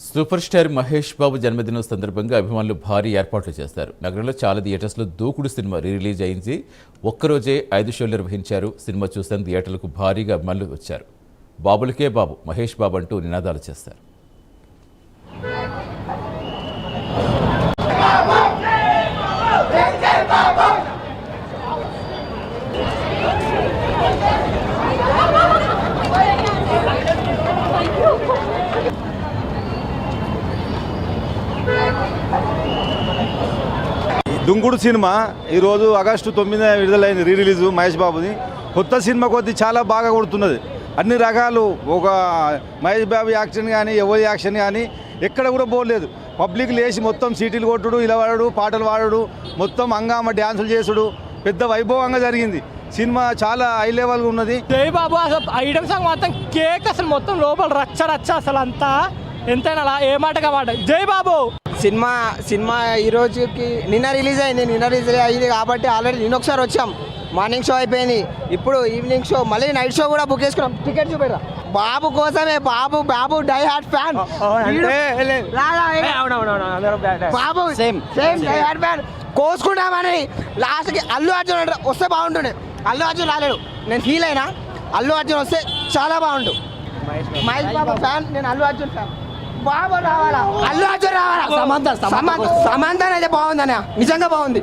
Super star Mahesh Babu జన్మదినం సందర్భంగా అభిమానులు భారీ ఏర్పాట్లు చేస్తారు. నగరంలో చాలా థియేటర్స్లో దూకుడు సినిమా రిలీజ్ అయింది. ఒక్కరోజే 5 షోలు నిర్వహించారు. సినిమా చూసిన థియేటర్లకు భారీగా అభిమానులు వచ్చారు. బాబులకే బాబు, మహేష్ బాబు అంటూ నినాదాలు చేస్తారు. దుంకుడు సినిమా ఈరోజు ఆగస్టు 9 విడుదలైంది. రిలీజ్ మహేష్ బాబుది కొత్త సినిమా కొద్ది చాలా బాగా కొడుతున్నది. అన్ని రకాలు ఒక మహేష్ బాబు యాక్షన్ కానీ ఎవరి యాక్షన్ కానీ ఎక్కడ కూడా పోలేదు. పబ్లిక్ లేచి మొత్తం సీటీలు కొట్టుడు, ఇలా వాడడు, పాటలు పాడడు, మొత్తం హంగామా డ్యాన్సులు చేసుడు పెద్ద వైభవంగా జరిగింది. సినిమా చాలా హై లెవెల్గా ఉన్నది. జై బాబు అసలు ఐటమ్ సాంగ్ మొత్తం కేక్ అసలు మొత్తం లోపల రచ్చ రచ్చ అసలు అంతా ఎంతైనా అలా ఏ మాటగా మాట. జై బాబు సినిమా ఈ రోజుకి నిన్న రిలీజ్ అయింది కాబట్టి ఆల్రెడీ నిన్న ఒకసారి వచ్చాం. మార్నింగ్ షో అయిపోయింది, ఇప్పుడు ఈవినింగ్ షో, మళ్ళీ నైట్ షో కూడా బుక్ చేసుకున్నాం. టికెట్ చూపెడరా బాబు కోసమే. బాబు డై హార్ట్ ఫ్యాన్. బాబు సేమ్ డై హార్ట్ ఫ్యాన్. కోసుకుంటామని లాస్ట్కి అల్లు అర్జున్ వస్తే బాగుంటుండే. అల్లు అర్జున్ రాలేడు, నేను ఫీల్ అయినా. అల్లు అర్జున్ వస్తే చాలా బాగుండు. మహేష్ బాబు ఫ్యాన్, నేను అల్లు అర్జున్ ఫ్యాన్. బాబు రావాలా, అల్లు అర్జున్ రావాలా. సమంత అయితే బాగుందన్న, నిజంగా బాగుంది.